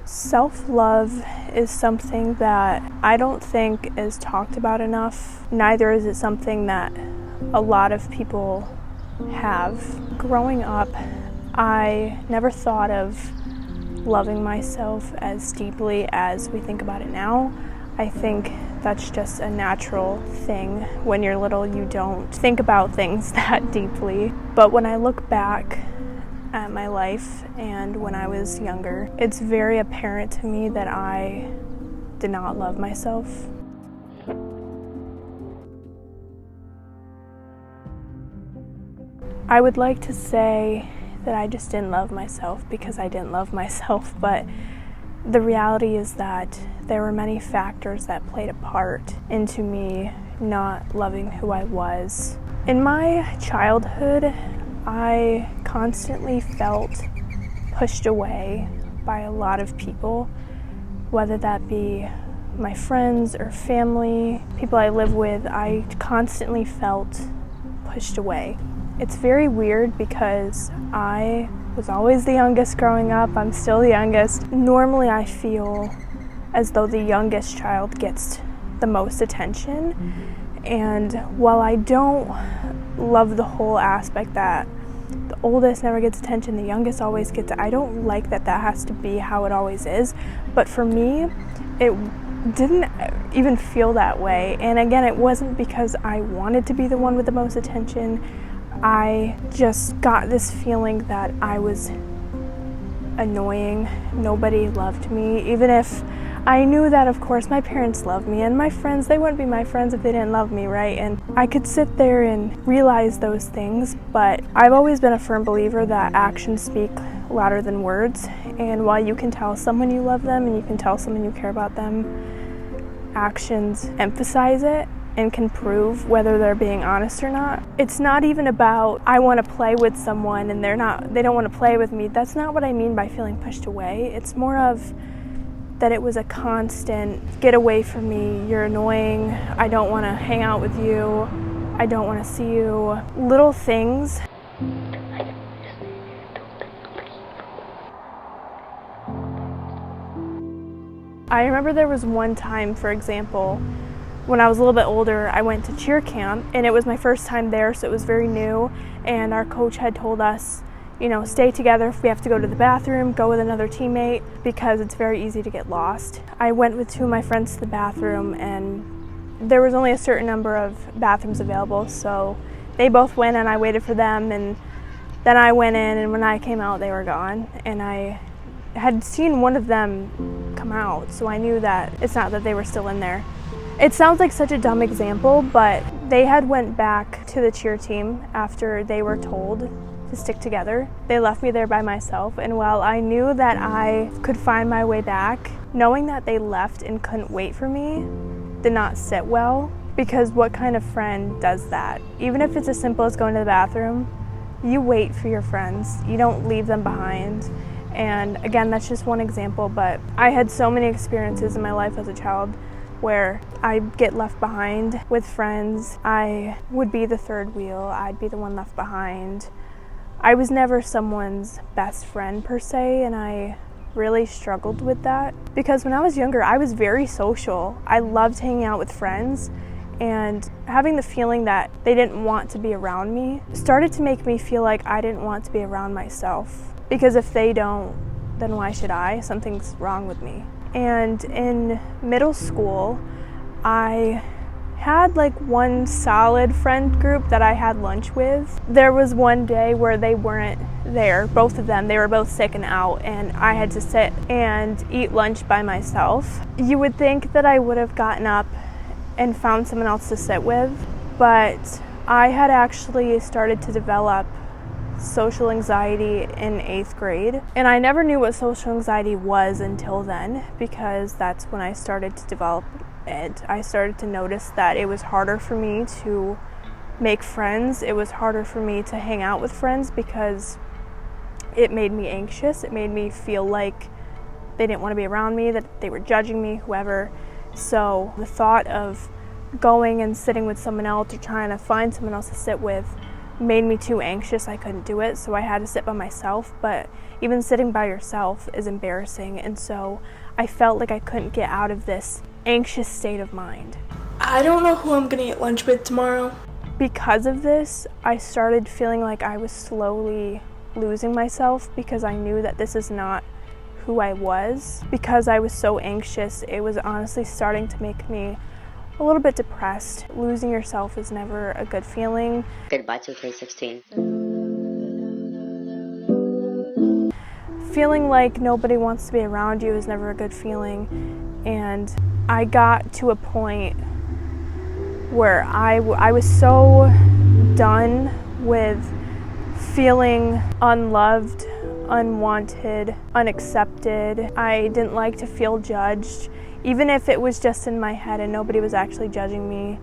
Self-love is something that I don't think is talked about enough. Neither is it something that a lot of people have. Growing up, I never thought of loving myself as deeply as we think about it now. I think that's just a natural thing. When you're little, you don't think about things that deeply. But when I look back at my life and when I was younger, it's very apparent to me that I did not love myself. I would like to say that I just didn't love myself because I didn't love myself, but the reality is that there were many factors that played a part into me not loving who I was. In my childhood, I constantly felt pushed away by a lot of people, whether that be my friends or family, people I live with. I constantly felt pushed away. It's very weird because I was always the youngest growing up. I'm still the youngest. Normally I feel as though the youngest child gets the most attention. And while I don't love the whole aspect that the oldest never gets attention, the youngest always gets it, I don't like that has to be how it always is. But for me, it didn't even feel that way. And again, it wasn't because I wanted to be the one with the most attention. I just got this feeling that I was annoying. Nobody loved me, even if I knew that, of course, my parents loved me, and my friends, they wouldn't be my friends if they didn't love me, right? And I could sit there and realize those things, but I've always been a firm believer that actions speak louder than words. And while you can tell someone you love them and you can tell someone you care about them, actions emphasize it and can prove whether they're being honest or not. It's not even about I want to play with someone and they don't want to play with me. That's not what I mean by feeling pushed away. It's more of that it was a constant, get away from me, you're annoying, I don't want to hang out with you, I don't want to see you. Little things. I remember there was one time, for example, when I was a little bit older, I went to cheer camp, and it was my first time there, so it was very new, and our coach had told us, stay together. If we have to go to the bathroom, go with another teammate, because it's very easy to get lost. I went with two of my friends to the bathroom, and there was only a certain number of bathrooms available, so they both went and I waited for them, and then I went in, and when I came out, they were gone, and I had seen one of them come out, so I knew that it's not that they were still in there. It sounds like such a dumb example, but they had went back to the cheer team after they were told to stick together. They left me there by myself, and while I knew that I could find my way back, knowing that they left and couldn't wait for me did not sit well, because what kind of friend does that? Even if it's as simple as going to the bathroom, you wait for your friends. You don't leave them behind. And again, that's just one example, but I had so many experiences in my life as a child where I'd get left behind with friends. I would be the third wheel. I'd be the one left behind. I was never someone's best friend per se, and I really struggled with that because when I was younger, I was very social. I loved hanging out with friends, and having the feeling that they didn't want to be around me started to make me feel like I didn't want to be around myself, because if they don't, then why should I? Something's wrong with me. And in middle school, I had one solid friend group that I had lunch with. There was one day where they weren't there, both of them. They were both sick and out, and I had to sit and eat lunch by myself. You would think that I would have gotten up and found someone else to sit with, but I had actually started to develop social anxiety in 8th grade, and I never knew what social anxiety was until then, because that's when I started to develop it. I started to notice that it was harder for me to make friends. It was harder for me to hang out with friends because it made me anxious. It made me feel like they didn't want to be around me, that they were judging me, whoever. So the thought of going and sitting with someone else or trying to find someone else to sit with made me too anxious. I couldn't do it, so I had to sit by myself. But even sitting by yourself is embarrassing, and so I felt like I couldn't get out of this anxious state of mind. I don't know who I'm gonna eat lunch with tomorrow. Because of this, I started feeling like I was slowly losing myself, because I knew that this is not who I was. Because I was so anxious, it was honestly starting to make me a little bit depressed. Losing yourself is never a good feeling. Goodbye to 2016. Feeling like nobody wants to be around you is never a good feeling. And I got to a point where I was so done with feeling unloved, unwanted, unaccepted. I didn't like to feel judged, even if it was just in my head and nobody was actually judging me.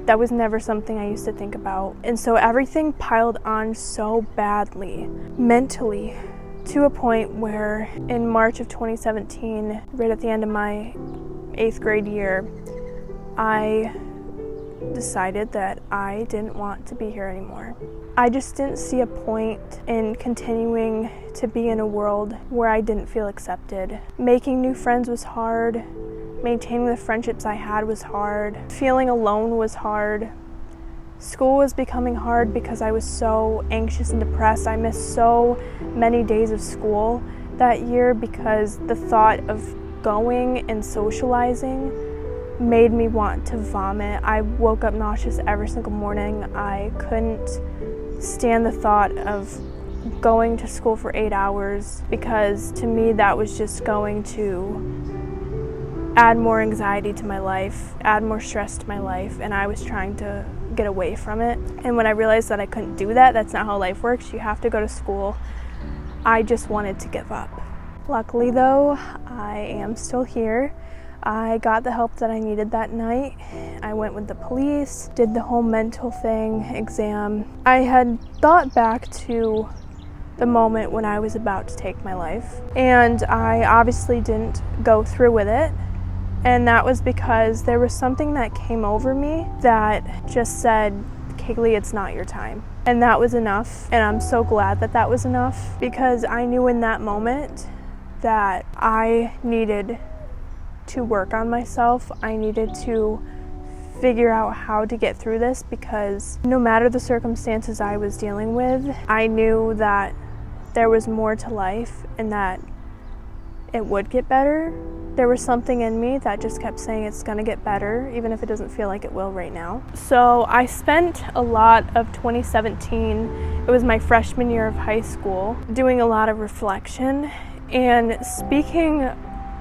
That was never something I used to think about. And so everything piled on so badly, mentally, to a point where in March of 2017, right at the end of my 8th grade year, I decided that I didn't want to be here anymore. I just didn't see a point in continuing to be in a world where I didn't feel accepted. Making new friends was hard. Maintaining the friendships I had was hard. Feeling alone was hard. School was becoming hard because I was so anxious and depressed. I missed so many days of school that year because the thought of going and socializing made me want to vomit. I woke up nauseous every single morning. I couldn't stand the thought of going to school for 8 hours, because to me that was just going to add more anxiety to my life, add more stress to my life, and I was trying to get away from it. And when I realized that I couldn't do that, that's not how life works, you have to go to school, I just wanted to give up. Luckily though, I am still here. I got the help that I needed that night. I went with the police, did the whole mental thing, exam. I had thought back to the moment when I was about to take my life, and I obviously didn't go through with it. And that was because there was something that came over me that just said, Kailee, it's not your time. And that was enough. And I'm so glad that that was enough, because I knew in that moment that I needed to work on myself. I needed to figure out how to get through this, because no matter the circumstances I was dealing with, I knew that there was more to life and that it would get better. There was something in me that just kept saying it's gonna get better, even if it doesn't feel like it will right now. So I spent a lot of 2017, it was my freshman year of high school, doing a lot of reflection. And speaking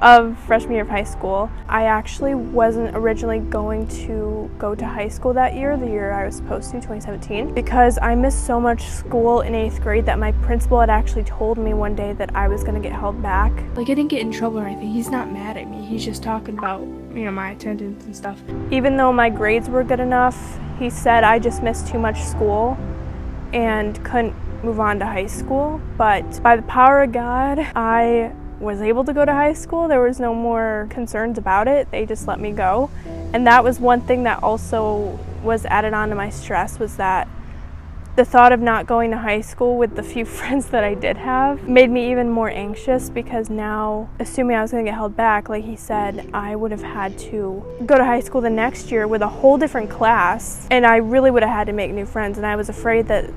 of freshman year of high school, I actually wasn't originally going to go to high school that year, the year I was supposed to, 2017, because I missed so much school in 8th grade that my principal had actually told me one day that I was going to get held back. Like, I didn't get in trouble or anything. He's not mad at me. He's just talking about, my attendance and stuff. Even though my grades were good enough, he said I just missed too much school and couldn't move on to high school. But by the power of God, I was able to go to high school. There was no more concerns about it. They just let me go. And that was one thing that also was added on to my stress, was that the thought of not going to high school with the few friends that I did have made me even more anxious, because now, assuming I was going to get held back, like he said, I would have had to go to high school the next year with a whole different class, and I really would have had to make new friends, and I was afraid that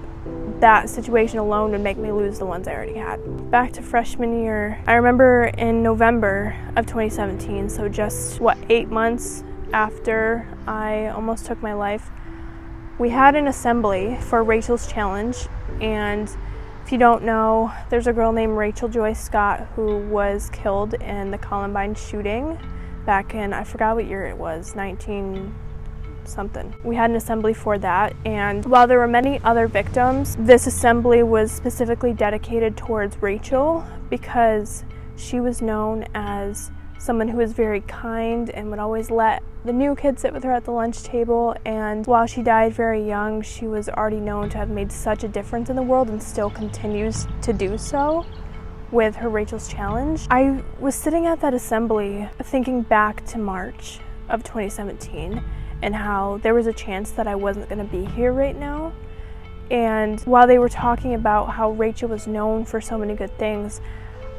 that situation alone would make me lose the ones I already had. Back to freshman year, I remember in November of 2017, so just, 8 months after I almost took my life, we had an assembly for Rachel's Challenge. And if you don't know, there's a girl named Rachel Joy Scott who was killed in the Columbine shooting back in, I forgot what year it was, 19 something. We had an assembly for that, and while there were many other victims, this assembly was specifically dedicated towards Rachel, because she was known as someone who was very kind and would always let the new kids sit with her at the lunch table. And while she died very young, she was already known to have made such a difference in the world and still continues to do so with her Rachel's Challenge. I was sitting at that assembly thinking back to March of 2017 and how there was a chance that I wasn't going to be here right now. And while they were talking about how Rachel was known for so many good things,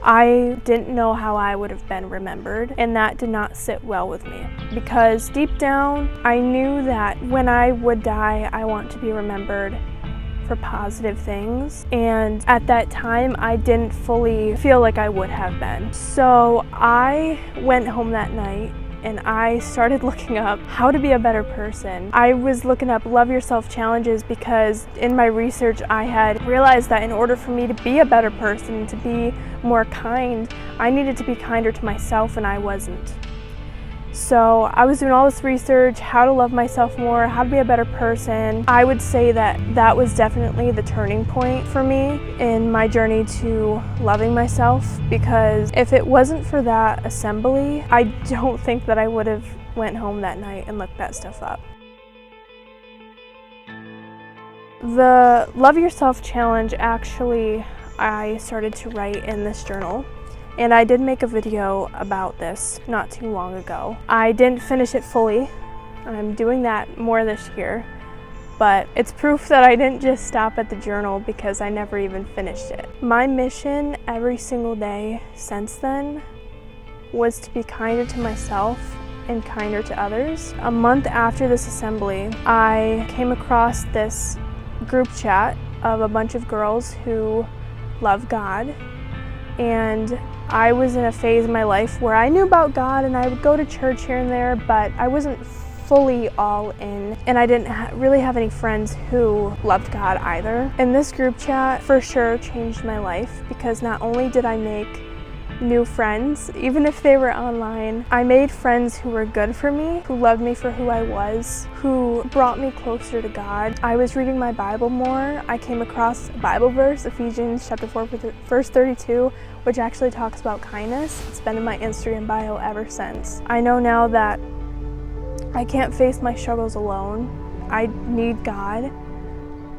I didn't know how I would have been remembered, and that did not sit well with me. Because deep down, I knew that when I would die, I want to be remembered for positive things. And at that time, I didn't fully feel like I would have been. So I went home that night and I started looking up how to be a better person. I was looking up love yourself challenges because in my research I had realized that in order for me to be a better person, to be more kind, I needed to be kinder to myself, and I wasn't. So I was doing all this research, how to love myself more, how to be a better person. I would say that that was definitely the turning point for me in my journey to loving myself, because if it wasn't for that assembly, I don't think that I would have went home that night and looked that stuff up. The Love Yourself Challenge, actually, I started to write in this journal. And I did make a video about this not too long ago. I didn't finish it fully. I'm doing that more this year. But it's proof that I didn't just stop at the journal, because I never even finished it. My mission every single day since then was to be kinder to myself and kinder to others. A month after this assembly, I came across this group chat of a bunch of girls who love God. And I was in a phase in my life where I knew about God and I would go to church here and there, but I wasn't fully all in, and I didn't really have any friends who loved God either. And this group chat for sure changed my life, because not only did I make new friends, even if they were online, I made friends who were good for me, who loved me for who I was, who brought me closer to God. I was reading my Bible more. I came across a Bible verse, Ephesians chapter 4, verse 32, which actually talks about kindness. It's been in my Instagram bio ever since. I know now that I can't face my struggles alone. I need God,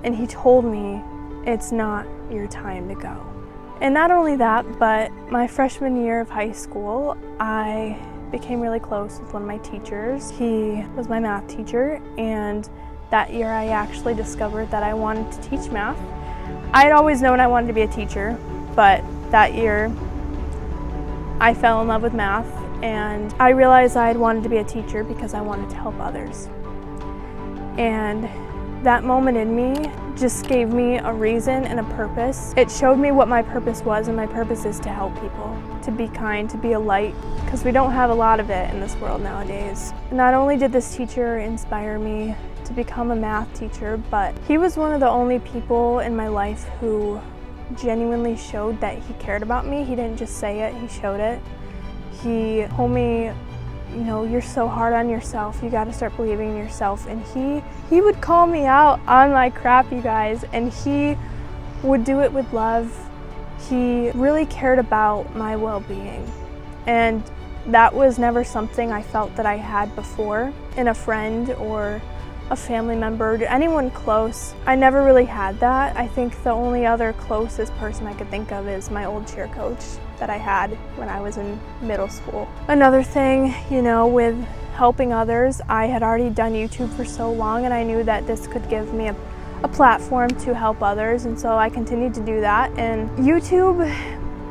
and He told me it's not your time to go. And not only that, but my freshman year of high school, I became really close with one of my teachers. He was my math teacher, and that year I actually discovered that I wanted to teach math. I had always known I wanted to be a teacher, but that year I fell in love with math, and I realized I had wanted to be a teacher because I wanted to help others. And that moment in me just gave me a reason and a purpose. It showed me what my purpose was, and my purpose is to help people, to be kind, to be a light, because we don't have a lot of it in this world nowadays. Not only did this teacher inspire me to become a math teacher, but he was one of the only people in my life who genuinely showed that he cared about me. He didn't just say it, he showed it. He told me, you know, you're so hard on yourself, you got to start believing in yourself. And he would call me out on my crap, you guys, and he would do it with love. He really cared about my well-being, and that was never something I felt that I had before in a friend or a family member, anyone close. I never really had that. I think the only other closest person I could think of is my old cheer coach that I had when I was in middle school. Another thing, you know, with helping others, I had already done YouTube for so long, and I knew that this could give me a platform to help others, and so I continued to do that. And YouTube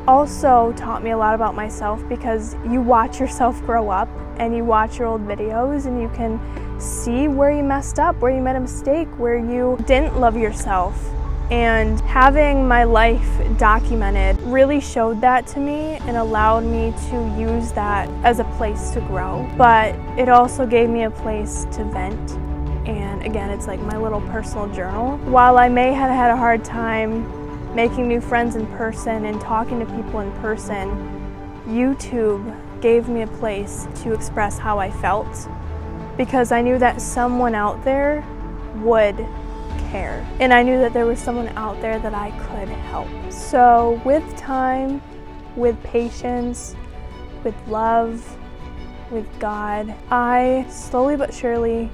also taught me a lot about myself, because you watch yourself grow up and you watch your old videos and you can see where you messed up, where you made a mistake, where you didn't love yourself. And having my life documented really showed that to me and allowed me to use that as a place to grow. But it also gave me a place to vent. And again, it's like my little personal journal. While I may have had a hard time making new friends in person and talking to people in person, YouTube gave me a place to express how I felt, because I knew that someone out there would care. And I knew that there was someone out there that I could help. So with time, with patience, with love, with God, I slowly but surely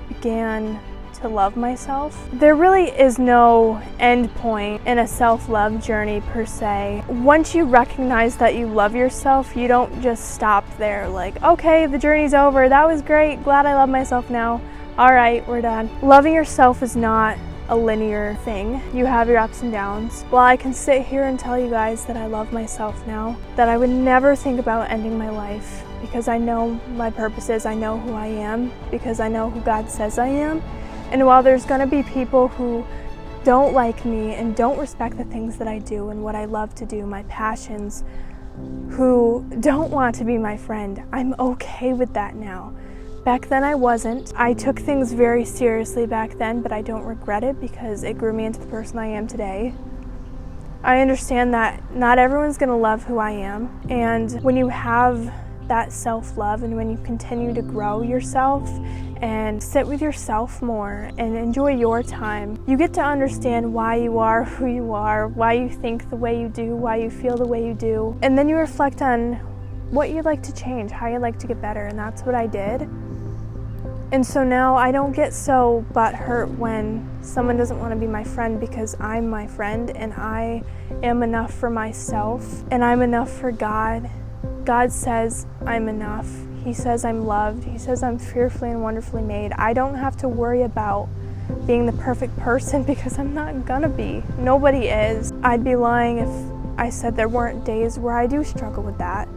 began to love myself. There really is no end point in a self-love journey per se. Once you recognize that you love yourself, you don't just stop there like, okay, the journey's over, that was great, glad I love myself now, all right, we're done. Loving yourself is not a linear thing. You have your ups and downs. Well, I can sit here and tell you guys that I love myself now, that I would never think about ending my life because I know my purpose is, I know who I am, because I know who God says I am. And while there's gonna be people who don't like me and don't respect the things that I do and what I love to do, my passions, who don't want to be my friend, I'm okay with that now. Back then I wasn't. I took things very seriously back then, but I don't regret it because it grew me into the person I am today. I understand that not everyone's gonna love who I am, and when you have that self-love and when you continue to grow yourself and sit with yourself more and enjoy your time, you get to understand why you are who you are, why you think the way you do, why you feel the way you do, and then you reflect on what you'd like to change, how you'd like to get better, and that's what I did. And so now I don't get so butthurt when someone doesn't want to be my friend because I'm my friend and I am enough for myself and I'm enough for God. God says I'm enough. He says I'm loved. He says I'm fearfully and wonderfully made. I don't have to worry about being the perfect person because I'm not gonna be. Nobody is. I'd be lying if I said there weren't days where I do struggle with that.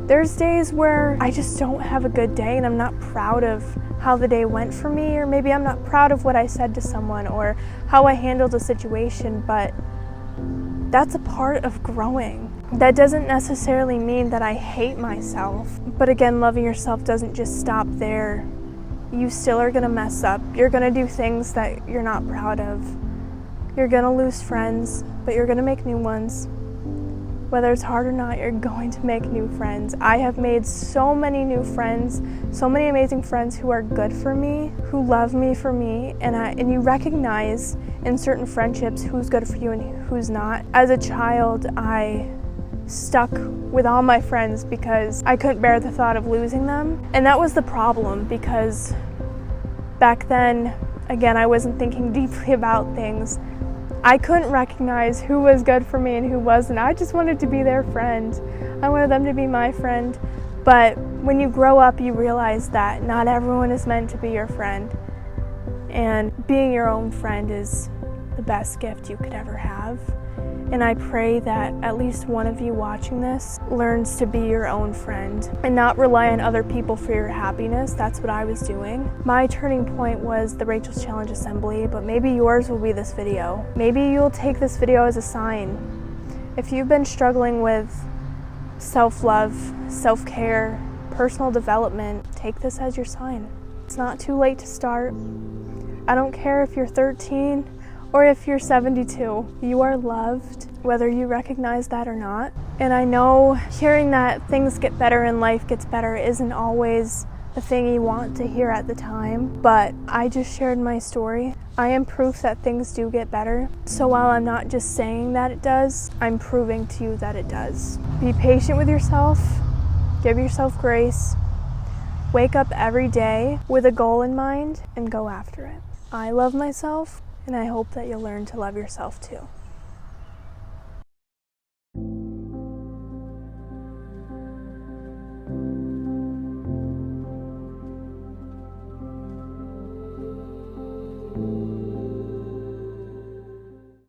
There's days where I just don't have a good day and I'm not proud of how the day went for me, or maybe I'm not proud of what I said to someone or how I handled a situation, but that's a part of growing. That doesn't necessarily mean that I hate myself. But again, loving yourself doesn't just stop there. You still are gonna mess up. You're gonna do things that you're not proud of. You're gonna lose friends, but you're gonna make new ones. Whether it's hard or not, you're going to make new friends. I have made so many new friends, so many amazing friends who are good for me, who love me for me, and you recognize in certain friendships who's good for you and who's not. As a child, I stuck with all my friends because I couldn't bear the thought of losing them. And that was the problem because back then, again, I wasn't thinking deeply about things. I couldn't recognize who was good for me and who wasn't. I just wanted to be their friend. I wanted them to be my friend. But when you grow up, you realize that not everyone is meant to be your friend. And being your own friend is the best gift you could ever have. And I pray that at least one of you watching this learns to be your own friend and not rely on other people for your happiness. That's what I was doing. My turning point was the Rachel's Challenge Assembly, but maybe yours will be this video. Maybe you'll take this video as a sign. If you've been struggling with self-love, self-care, personal development, take this as your sign. It's not too late to start. I don't care if you're 13 or if you're 72, you are loved, whether you recognize that or not. And I know hearing that things get better and life gets better isn't always the thing you want to hear at the time, but I just shared my story. I am proof that things do get better. So while I'm not just saying that it does, I'm proving to you that it does. Be patient with yourself, give yourself grace, wake up every day with a goal in mind and go after it. I love myself, and I hope that you'll learn to love yourself too.